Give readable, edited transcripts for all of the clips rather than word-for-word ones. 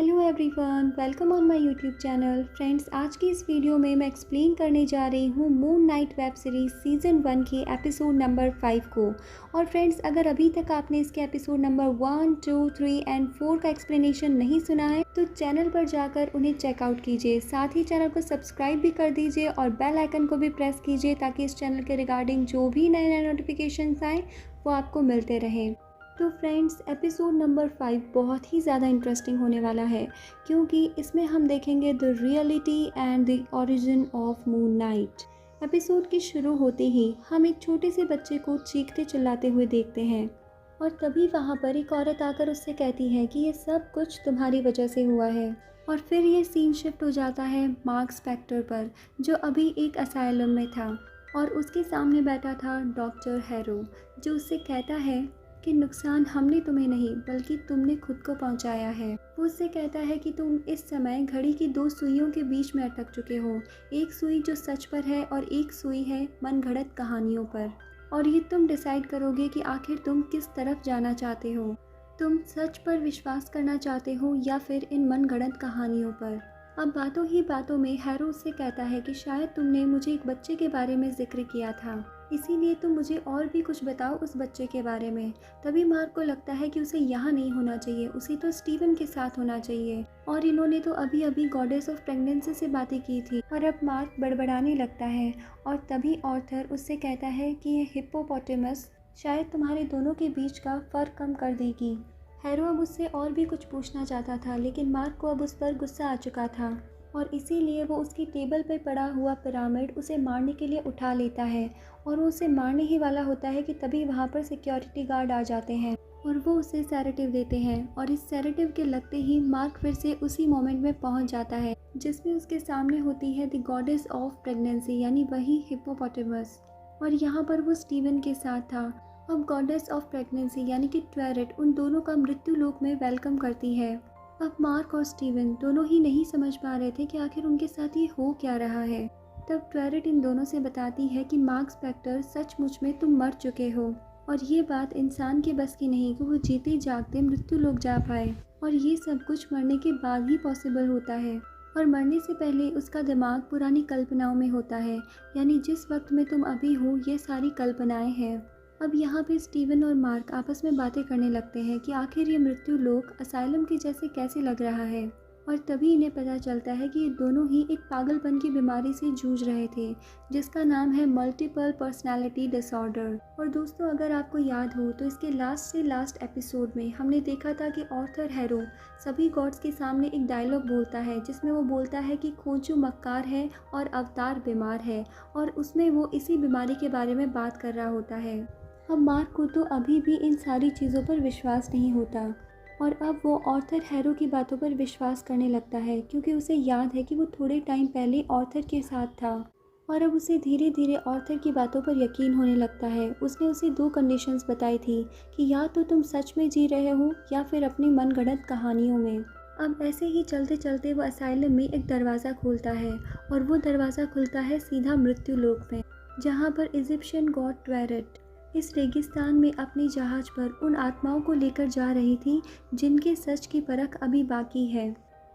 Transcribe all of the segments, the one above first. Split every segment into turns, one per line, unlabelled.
Hello everyone, welcome on my YouTube channel. Friends, आज की इस वीडियो में मैं एक्सप्लेन करने जा रही हूँ moon night web series season 1 के एपिसोड नंबर 5 को। और फ्रेंड्स, अगर अभी तक आपने इसके एपिसोड नंबर 1, 2, 3 एंड 4 का एक्सप्लेनेशन नहीं सुना है तो चैनल पर जाकर उन्हें चेकआउट कीजिए। साथ ही चैनल को सब्सक्राइब भी कर दीजिए और बेल आइकन को भी प्रेस कीजिए ताकि इस चैनल के रिगार्डिंग जो भी नए नए नोटिफिकेशंस आएँ वो आपको मिलते रहें। तो फ्रेंड्स, एपिसोड नंबर 5 बहुत ही ज़्यादा इंटरेस्टिंग होने वाला है क्योंकि इसमें हम देखेंगे the reality and the origin of moon night. Episode की शुरू होते ही हम एक छोटे से बच्चे को चीखते चिल्लाते हुए देखते हैं और तभी वहाँ पर एक औरत आकर उससे कहती है कि ये सब कुछ तुम्हारी वजह से हुआ है। और फिर ये सीन शिफ्ट हो जाता है मार्क स्पेक्टर पर, जो अभी एक असाइलम में था और उसके सामने बैठा था डॉक्टर हैरो, जो उससे कहता है कि नुकसान हमने तुम्हें नहीं बल्कि तुमने खुद को पहुंचाया है। वो उससे कहता है कि तुम इस समय घड़ी की दो सुइयों के बीच में अटक चुके हो, एक सुई जो सच पर है और एक सुई है मनगढ़ंत कहानियों पर। और ये तुम डिसाइड करोगे कि आखिर तुम किस तरफ जाना चाहते हो, तुम सच पर विश्वास करना चाहते हो या फिर इन मनगढ़ंत कहानियों पर। अब बातों ही बातों में हैरो उससे कहता है कि शायद तुमने मुझे एक बच्चे के बारे में जिक्र किया था, इसीलिए तुम मुझे और भी कुछ बताओ उस बच्चे के बारे में। तभी मार्क को लगता है कि उसे यहाँ नहीं होना चाहिए, उसे तो स्टीवन के साथ होना चाहिए और इन्होंने तो अभी अभी गॉडेस ऑफ प्रेगनेंसी से बातें की थी। और अब मार्क बड़बड़ाने लगता है और तभी ऑर्थर उससे कहता है कि ये हिप्पोपोटेमस शायद तुम्हारे दोनों के बीच का फ़र्क कम कर देगी। हैरो अब उससे और भी कुछ पूछना चाहता था लेकिन मार्क को अब उस पर गुस्सा आ चुका था और इसीलिए वो उसकी टेबल पर पड़ा हुआ पिरामिड उसे मारने के लिए उठा लेता है और वो उसे मारने ही वाला होता है कि तभी वहाँ पर सिक्योरिटी गार्ड आ जाते हैं और वो उसे सैरेटिव देते हैं। और इस सैरेटिव के लगते ही मार्क फिर से उसी मोमेंट में पहुँच जाता है जिसमें उसके सामने होती है द गॉडेस ऑफ प्रेगनेंसी, यानी वही हिप्पोपोटेमस। और यहाँ पर वो स्टीवन के साथ था। अब गॉडेस ऑफ प्रेगनेंसी यानी कि ट्वेरेट उन दोनों का मृत्यु लोक में वेलकम करती है। अब मार्क और स्टीवन दोनों ही नहीं समझ पा रहे थे कि आखिर उनके साथ ये हो क्या रहा है। तब ट्वेरेट इन दोनों से बताती है कि मार्क स्पेक्टर, सचमुच में तुम मर चुके हो और ये बात इंसान के बस की नहीं कि वो जीते जागते मृत्यु लोक जा पाए। और ये सब कुछ मरने के बाद ही पॉसिबल होता है और मरने से पहले उसका दिमाग पुरानी कल्पनाओं में होता है, यानी जिस वक्त में तुम अभी हो ये सारी कल्पनाएं हैं। अब यहाँ पे स्टीवन और मार्क आपस में बातें करने लगते हैं कि आखिर ये मृत्यु लोक असाइलम के जैसे कैसे लग रहा है। और तभी इन्हें पता चलता है कि ये दोनों ही एक पागलपन की बीमारी से जूझ रहे थे जिसका नाम है मल्टीपल पर्सनालिटी डिसऑर्डर। और दोस्तों, अगर आपको याद हो तो इसके लास्ट से लास्ट एपिसोड में हमने देखा था कि ऑर्थर हैरो सभी गॉड्स के सामने एक डायलॉग बोलता है जिसमें वो बोलता है कि खोजू मक्कार है और अवतार बीमार है, और उसमें वो इसी बीमारी के बारे में बात कर रहा होता है। अब मार्क को तो अभी भी इन सारी चीज़ों पर विश्वास नहीं होता और अब वो ऑर्थर हैरो की बातों पर विश्वास करने लगता है क्योंकि उसे याद है कि वो थोड़े टाइम पहले ऑर्थर के साथ था। और अब उसे धीरे धीरे ऑर्थर की बातों पर यकीन होने लगता है। उसने उसे 2 कंडीशंस बताई थी कि या तो तुम सच में जी रहे हो या फिर अपनी मनगढ़ंत कहानियों में। अब ऐसे ही चलते चलते वो असाइलम में एक दरवाज़ा खोलता है और वो दरवाज़ा खुलता है सीधा मृत्यु लोक में, जहाँ पर इजिप्शियन गॉड ट्वेरेट इस रेगिस्तान में अपने जहाज पर उन आत्माओं को लेकर जा रही थी जिनके सच की परख अभी बाकी है।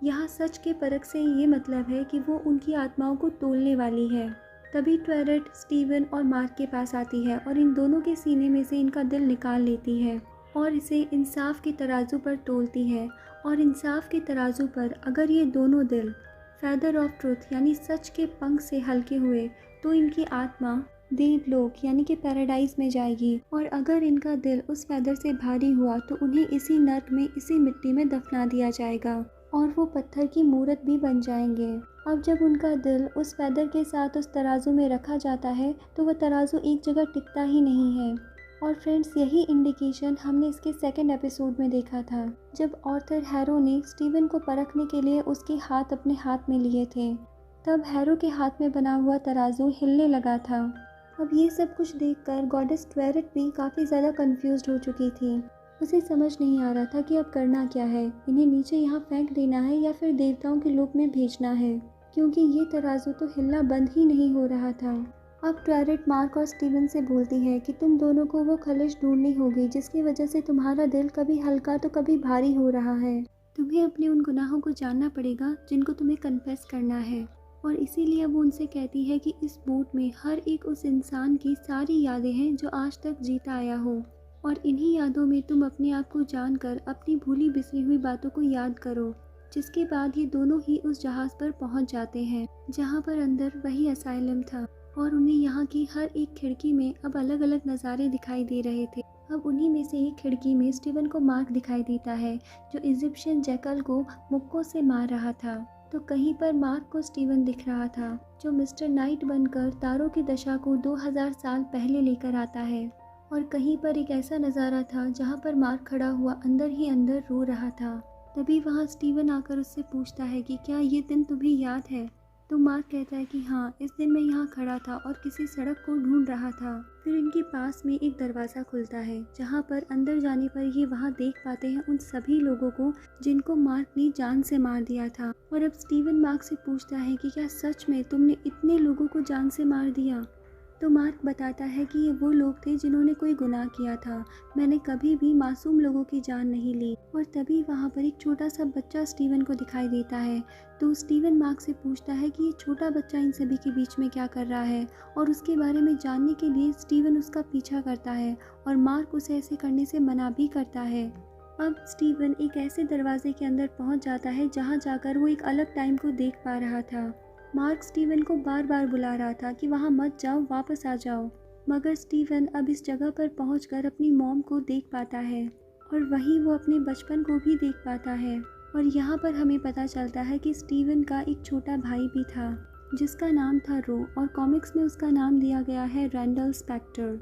यहाँ सच के परख से ये मतलब है कि वो उनकी आत्माओं को तोलने वाली है। तभी ट्वेरेट स्टीवन और मार्क के पास आती है और इन दोनों के सीने में से इनका दिल निकाल लेती है और इसे इंसाफ की तराजू पर तोलती है। और इंसाफ के तराजू पर अगर ये दोनों दिल फेदर ऑफ ट्रुथ यानी सच के पंख से हल्के हुए तो इनकी आत्मा देवलोक यानी कि पैराडाइज में जाएगी, और अगर इनका दिल उस फेदर से भारी हुआ तो उन्हें इसी नर्क में, इसी मिट्टी में दफना दिया जाएगा और वो पत्थर की मूर्त भी बन जाएंगे। अब जब उनका दिल उस फेदर के साथ उस तराजू में रखा जाता है तो वह तराजू एक जगह टिकता ही नहीं है। और फ्रेंड्स, यही इंडिकेशन हमने इसके सेकंड एपिसोड में देखा था जब ऑर्थर हैरो ने स्टीवन को परखने के लिए उसके हाथ अपने हाथ में लिए थे। तब हैरो के हाथ में बना हुआ तराजू हिलने लगा था। अब ये सब कुछ देखकर गॉडेस ट्वेरेट भी काफ़ी ज़्यादा कंफ्यूज्ड हो चुकी थी। उसे समझ नहीं आ रहा था कि अब करना क्या है, इन्हें नीचे यहाँ फेंक देना है या फिर देवताओं के लोक में भेजना है, क्योंकि ये तराजू तो हिलना बंद ही नहीं हो रहा था। अब ट्वेरेट मार्क और स्टीवन से बोलती है कि तुम दोनों को वो खलिश ढूंढनी होगी जिसकी वजह से तुम्हारा दिल कभी हल्का तो कभी भारी हो रहा है। तुम्हें अपने उन गुनाहों को जानना पड़ेगा जिनको तुम्हें कन्फेस करना है। और इसीलिए वो उनसे कहती है कि इस बोट में हर एक उस इंसान की सारी यादें हैं जो आज तक जीता आया हो, और इन्हीं यादों में तुम अपने आप को जानकर अपनी भूली बिसरी हुई बातों को याद करो। जिसके बाद ये दोनों ही उस जहाज़ पर पहुंच जाते हैं जहां पर अंदर वही असाइलम था, और उन्हें यहाँ की हर एक खिड़की में अब अलग अलग नज़ारे दिखाई दे रहे थे। अब उन्हीं में से एक खिड़की में स्टीवन को मार्क दिखाई देता है, जो इजिप्शियन जैकल को मुक्कों से मार रहा था। तो कहीं पर मार्क को स्टीवन दिख रहा था, जो मिस्टर नाइट बनकर तारों की दशा को 2000 साल पहले लेकर आता है। और कहीं पर एक ऐसा नज़ारा था जहाँ पर मार्क खड़ा हुआ अंदर ही अंदर रो रहा था। तभी वहाँ स्टीवन आकर उससे पूछता है कि क्या ये दिन तुम्हें याद है? तो मार्क कहता है कि हाँ, इस दिन मैं यहाँ खड़ा था और किसी सड़क को ढूंढ रहा था। फिर इनके पास में एक दरवाज़ा खुलता है जहाँ पर अंदर जाने पर ये वहाँ देख पाते हैं उन सभी लोगों को जिनको मार्क ने जान से मार दिया था। और अब स्टीवन मार्क से पूछता है कि क्या सच में तुमने इतने लोगों को जान से मार दिया? तो मार्क बताता है कि ये वो लोग थे जिन्होंने कोई गुनाह किया था। मैंने कभी भी मासूम लोगों की जान नहीं ली। और तभी वहाँ पर एक छोटा सा बच्चा स्टीवन को दिखाई देता है। तो स्टीवन मार्क से पूछता है कि ये छोटा बच्चा इन सभी के बीच में क्या कर रहा है, और उसके बारे में जानने के लिए स्टीवन उसका पीछा करता है और मार्क उसे ऐसे करने से मना भी करता है। अब स्टीवन एक ऐसे दरवाजे के अंदर पहुँच जाता है जहाँ जाकर वो एक अलग टाइम को देख पा रहा था। मार्क स्टीवन को बार बार बुला रहा था कि वहाँ मत जाओ, वापस आ जाओ, मगर स्टीवन अब इस जगह पर पहुंचकर अपनी मॉम को देख पाता है, और वहीं वो अपने बचपन को भी देख पाता है। और यहाँ पर हमें पता चलता है कि स्टीवन का एक छोटा भाई भी था जिसका नाम था रो, और कॉमिक्स में उसका नाम दिया गया है रैंडल स्पेक्टर।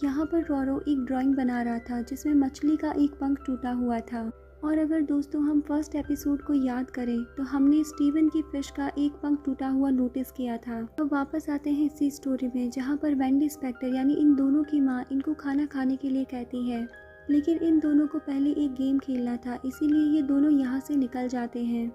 यहाँ पर रोरो एक ड्राइंग बना रहा था जिसमें मछली का एक पंख टूटा हुआ था। और अगर दोस्तों हम फर्स्ट एपिसोड को याद करें तो हमने स्टीवन की फिश का एक पंख टूटा हुआ नोटिस किया था। तो वापस आते हैं इसी स्टोरी में जहाँ पर वेंडी स्पेक्टर यानी इन दोनों की माँ इनको खाना खाने के लिए कहती है, लेकिन इन दोनों को पहले एक गेम खेलना था, इसीलिए ये दोनों यहाँ से निकल जाते हैं।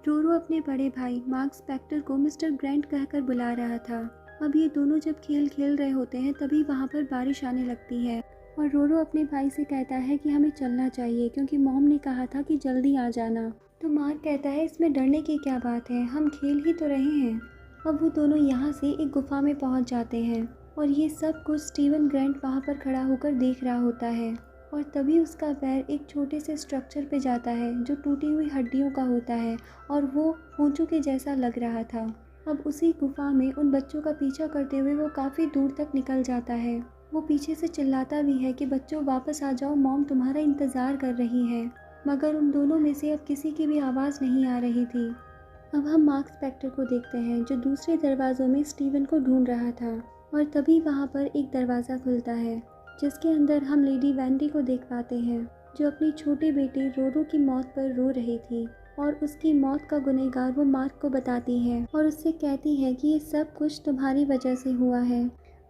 रोरो अपने बड़े भाई मार्क स्पेक्टर को मिस्टर ग्रैंट कहकर बुला रहा था। अब ये दोनों जब खेल खेल रहे होते हैं तभी वहाँ पर बारिश आने लगती है, और रोरो अपने भाई से कहता है कि हमें चलना चाहिए क्योंकि मॉम ने कहा था कि जल्दी आ जाना। तो मार्क कहता है इसमें डरने की क्या बात है, हम खेल ही तो रहे हैं। अब वो दोनों यहाँ से एक गुफा में पहुँच जाते हैं, और ये सब कुछ स्टीवन ग्रैंट वहाँ पर खड़ा होकर देख रहा होता है। और तभी उसका पैर एक छोटे से स्ट्रक्चर पे जाता है जो टूटी हुई हड्डियों का होता है, और वो होंचू के जैसा लग रहा था। अब उसी गुफा में उन बच्चों का पीछा करते हुए वो काफ़ी दूर तक निकल जाता है। वो पीछे से चिल्लाता भी है कि बच्चों वापस आ जाओ, मॉम तुम्हारा इंतज़ार कर रही है, मगर उन दोनों में से अब किसी की भी आवाज़ नहीं आ रही थी। अब हम मार्क स्पेक्टर को देखते हैं जो दूसरे दरवाज़ों में स्टीवन को ढूंढ रहा था, और तभी वहाँ पर एक दरवाज़ा खुलता है जिसके अंदर हम लेडी वेंडी को देख पाते हैं जो अपनी छोटे बेटे रोरो की मौत पर रो रही थी, और उसकी मौत का गुनहगार वो मार्क को बताती है और उससे कहती है कि ये सब कुछ तुम्हारी वजह से हुआ है।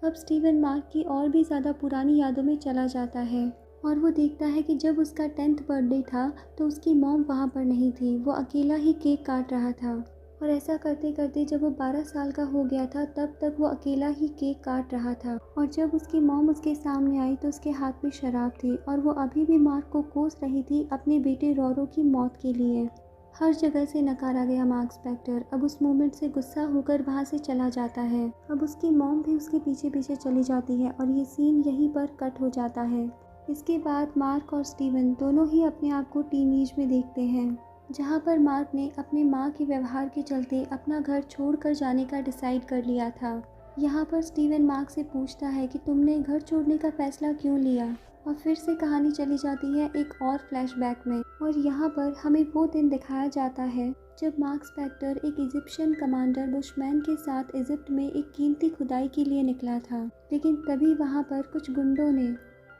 अब स्टीवन मार्क की और भी ज़्यादा पुरानी यादों में चला जाता है, और वो देखता है कि जब उसका 10th बर्थडे था तो उसकी मॉम वहाँ पर नहीं थी, वो अकेला ही केक काट रहा था। और ऐसा करते करते जब वो 12 साल का हो गया था तब तक वो अकेला ही केक काट रहा था, और जब उसकी मॉम उसके सामने आई तो उसके हाथ में शराब थी, और वो अभी भी मार्क को कोस रही थी अपने बेटे रोरो की मौत के लिए। हर जगह से नकारा गया मार्क स्पेक्टर अब उस मोमेंट से गुस्सा होकर वहाँ से चला जाता है। अब उसकी मॉम भी उसके पीछे पीछे चली जाती है, और ये सीन यहीं पर कट हो जाता है। इसके बाद मार्क और स्टीवन दोनों ही अपने आप को टीनेज में देखते हैं, जहाँ पर मार्क ने अपने माँ के व्यवहार के चलते अपना घर छोड़कर जाने का डिसाइड कर लिया था। यहाँ पर स्टीवन मार्क से पूछता है कि तुमने घर छोड़ने का फैसला क्यों लिया, और फिर से कहानी चली जाती है एक और फ्लैशबैक में, और यहाँ पर हमें वो दिन दिखाया जाता है जब मार्क स्पेक्टर एक इजिप्शियन कमांडर बुशमैन के साथ इजिप्ट में एक कीमती खुदाई के लिए निकला था, लेकिन तभी वहाँ पर कुछ गुंडों ने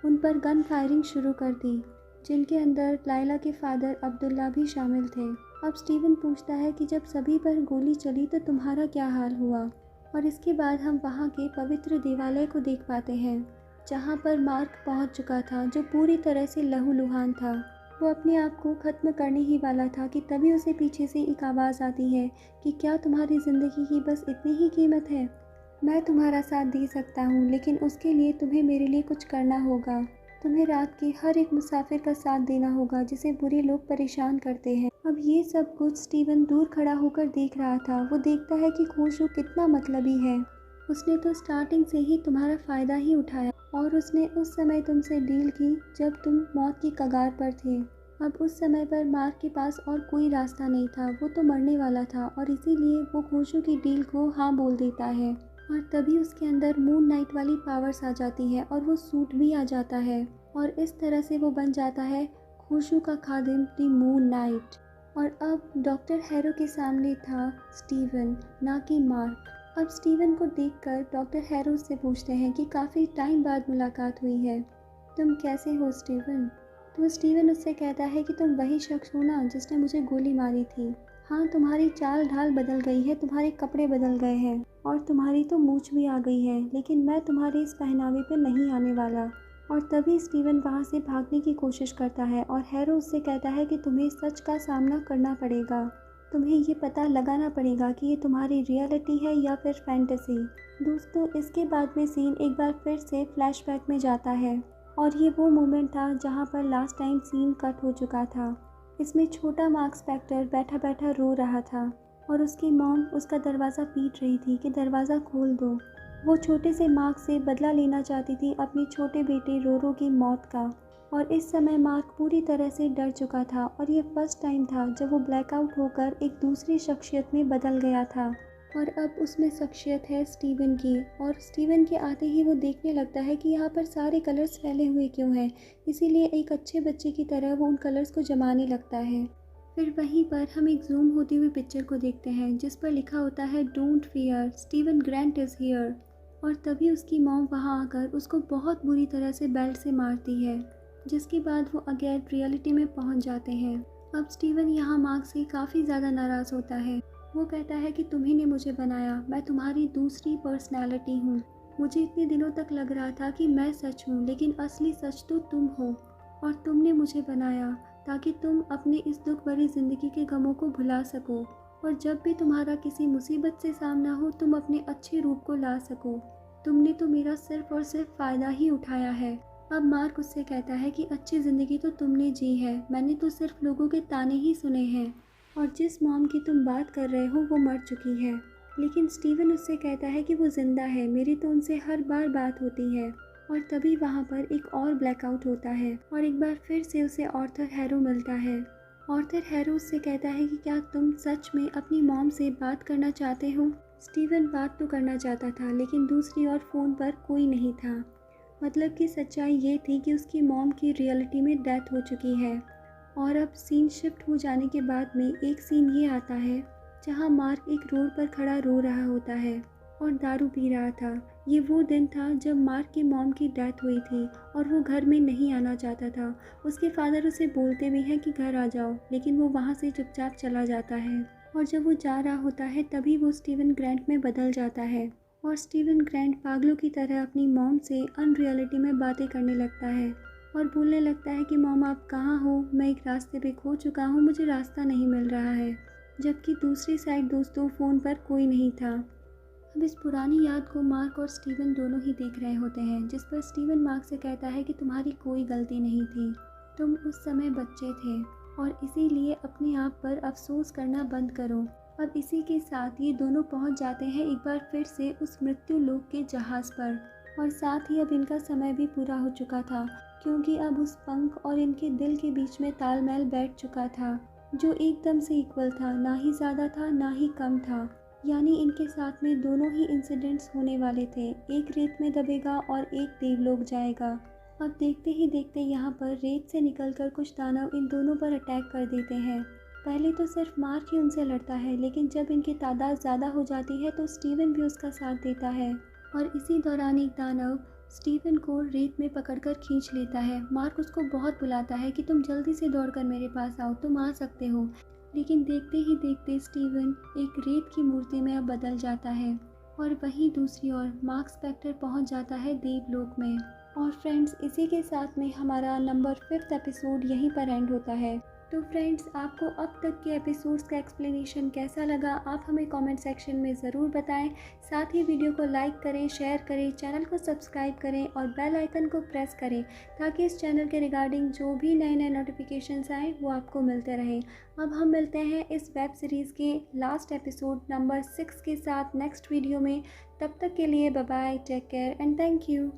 उन पर गन फायरिंग शुरू कर दी, जिनके अंदर लाइला के फादर अब्दुल्ला भी शामिल थे। अब स्टीवन पूछता है कि जब सभी पर गोली चली तो तुम्हारा क्या हाल हुआ, और इसके बाद हम वहाँ के पवित्र देवालय को देख पाते हैं जहाँ पर मार्क पहुँच चुका था, जो पूरी तरह से लहूलुहान था। वो अपने आप को ख़त्म करने ही वाला था कि तभी उसे पीछे से एक आवाज़ आती है कि क्या तुम्हारी ज़िंदगी की बस इतनी ही कीमत है? मैं तुम्हारा साथ दे सकता हूँ, लेकिन उसके लिए तुम्हें मेरे लिए कुछ करना होगा। तुम्हें रात के हर एक मुसाफिर का साथ देना होगा जिसे बुरे लोग परेशान करते हैं। अब ये सब कुछ स्टीवन दूर खड़ा होकर देख रहा था। वो देखता है कि खुशबू कितना मतलबी है। उसने तो स्टार्टिंग से ही तुम्हारा फ़ायदा ही उठाया और उसने उस समय तुमसे डील की जब तुम मौत की कगार पर थे। अब उस समय पर मार्क के पास और कोई रास्ता नहीं था, वो तो मरने वाला था और इसीलिए वो खुशबू की डील को हाँ बोल देता है। और तभी उसके अंदर मून नाइट वाली पावर्स आ जाती है और वो सूट भी आ जाता है और इस तरह से वो बन जाता है खुशबू का खादिम द मून नाइट। और अब डॉक्टर हैरो के सामने था स्टीवन, ना कि मार्क। अब स्टीवन को देखकर डॉक्टर हैरो से पूछते हैं कि काफ़ी टाइम बाद मुलाकात हुई है, तुम कैसे हो स्टीवन? तो स्टीवन उससे कहता है कि तुम वही शख्स हो ना जिसने मुझे गोली मारी थी। हाँ, तुम्हारी चाल ढाल बदल गई है, तुम्हारे कपड़े बदल गए हैं और तुम्हारी तो मूंछ भी आ गई है, लेकिन मैं तुम्हारे इस पहनावे पे नहीं आने वाला। और तभी स्टीवन वहाँ से भागने की कोशिश करता है और हैरो उससे कहता है कि तुम्हें सच का सामना करना पड़ेगा। तुम्हें ये पता लगाना पड़ेगा कि ये तुम्हारी रियलिटी है या फिर फैंटेसी। दोस्तों, इसके बाद में सीन एक बार फिर से फ्लैशबैक में जाता है और ये वो मोमेंट था जहाँ पर लास्ट टाइम सीन कट हो चुका था। इसमें छोटा मार्क स्पेक्टर बैठा बैठा रो रहा था और उसकी मॉम उसका दरवाज़ा पीट रही थी कि दरवाज़ा खोल दो। वो छोटे से मार्क से बदला लेना चाहती थी अपने छोटे बेटे रोरो की मौत का। और इस समय मार्क पूरी तरह से डर चुका था और ये फर्स्ट टाइम था जब वो ब्लैकआउट होकर एक दूसरी शख्सियत में बदल गया था। और अब उसमें शख्सियत है स्टीवन की और स्टीवन के आते ही वो देखने लगता है कि यहाँ पर सारे कलर्स फैले हुए क्यों हैं। इसीलिए एक अच्छे बच्चे की तरह वो उन कलर्स को जमाने लगता है। फिर वहीं पर हम एक जूम होती हुई पिक्चर को देखते हैं जिस पर लिखा होता है don't fear, Steven Grand is here. और तभी उसकी मॉम वहाँ आकर उसको बहुत बुरी तरह से बेल्ट से मारती है, जिसके बाद वो अगेन रियलिटी में पहुँच जाते हैं। अब स्टीवन यहाँ मार्क से काफ़ी ज़्यादा नाराज़ होता है। वो कहता है कि तुम्ही ने मुझे बनाया, मैं तुम्हारी दूसरी पर्सनैलिटी हूँ। मुझे इतने दिनों तक लग रहा था कि मैं सच हूँ, लेकिन असली सच तो तुम हो और तुमने मुझे बनाया ताकि तुम अपने इस दुख भरी ज़िंदगी के गमों को भुला सको और जब भी तुम्हारा किसी मुसीबत से सामना हो तुम अपने अच्छे रूप को ला सको। तुमने तो मेरा सिर्फ और सिर्फ फ़ायदा ही उठाया है। अब मार्क उससे कहता है कि अच्छी ज़िंदगी तो तुमने जी है, मैंने तो सिर्फ लोगों के ताने ही सुने हैं और जिस मॉम की तुम बात कर रहे हो वो मर चुकी है। लेकिन स्टीवन उससे कहता है कि वो ज़िंदा है, मेरी तो उनसे हर बार बात होती है। और तभी वहाँ पर एक और ब्लैकआउट होता है और एक बार फिर से उसे आर्थर हैरो मिलता है। आर्थर हैरो उससे कहता है कि क्या तुम सच में अपनी मॉम से बात करना चाहते हो? स्टीवन बात तो करना चाहता था लेकिन दूसरी ओर फ़ोन पर कोई नहीं था। मतलब कि सच्चाई ये थी कि उसकी मॉम की रियलिटी में डेथ हो चुकी है। और अब सीन शिफ्ट हो जाने के बाद में एक सीन ये आता है जहाँ मार्क एक रोड पर खड़ा रो रहा होता है और दारू पी रहा था। ये वो दिन था जब मार्क की मॉम की डेथ हुई थी और वो घर में नहीं आना चाहता था। उसके फादर उसे बोलते भी हैं कि घर आ जाओ, लेकिन वो वहाँ से चुपचाप चला जाता है। और जब वो जा रहा होता है तभी वो स्टीवन ग्रैंट में बदल जाता है और स्टीवन ग्रैंट पागलों की तरह अपनी मॉम से अनरियलिटी में बातें करने लगता है और बोलने लगता है कि मॉम आप कहाँ हो, मैं एक रास्ते पे खो चुका हूँ, मुझे रास्ता नहीं मिल रहा है। जबकि दूसरी साइड दोस्तों फ़ोन पर कोई नहीं था। अब इस पुरानी याद को मार्क और स्टीवन दोनों ही देख रहे होते हैं, जिस पर स्टीवन मार्क से कहता है कि तुम्हारी कोई गलती नहीं थी, तुम उस समय बच्चे थे और इसीलिए अपने आप पर अफसोस करना बंद करो। अब इसी के साथ ये दोनों पहुंच जाते हैं एक बार फिर से उस मृत्यु लोक के जहाज़ पर और साथ ही अब इनका समय भी पूरा हो चुका था, क्योंकि अब उस पंख और इनके दिल के बीच में तालमेल बैठ चुका था जो एकदम से इक्वल था, ना ही ज़्यादा था ना ही कम था। यानी इनके साथ में दोनों ही इंसिडेंट्स होने वाले थे, एक रेत में दबेगा और एक देवलोक जाएगा। अब देखते ही देखते यहाँ पर रेत से निकलकर कुछ दानव इन दोनों पर अटैक कर देते हैं। पहले तो सिर्फ मार्क ही उनसे लड़ता है, लेकिन जब इनकी तादाद ज़्यादा हो जाती है तो स्टीवन भी उसका साथ देता है और इसी दौरान एक दानव स्टीवन को रेत में पकड़कर खींच लेता है। मार्क उसको बहुत बुलाता है कि तुम जल्दी से दौड़कर मेरे पास आओ, तुम आ सकते हो। लेकिन देखते ही देखते स्टीवन एक रेत की मूर्ति में अब बदल जाता है और वहीं दूसरी ओर मार्क स्पेक्टर पहुंच जाता है देवलोक में। और फ्रेंड्स, इसी के साथ में हमारा नंबर 5 एपिसोड यहीं पर एंड होता है। तो फ्रेंड्स, आपको अब तक के एपिसोड्स का एक्सप्लेनेशन कैसा लगा, आप हमें कमेंट सेक्शन में ज़रूर बताएं। साथ ही वीडियो को लाइक करें, शेयर करें, चैनल को सब्सक्राइब करें और बेल आइकन को प्रेस करें ताकि इस चैनल के रिगार्डिंग जो भी नए नए नोटिफिकेशंस आएँ वो आपको मिलते रहें। अब हम मिलते हैं इस वेब सीरीज़ के लास्ट एपिसोड नंबर 6 के साथ नेक्स्ट वीडियो में। तब तक के लिए bye bye, take care and thank you.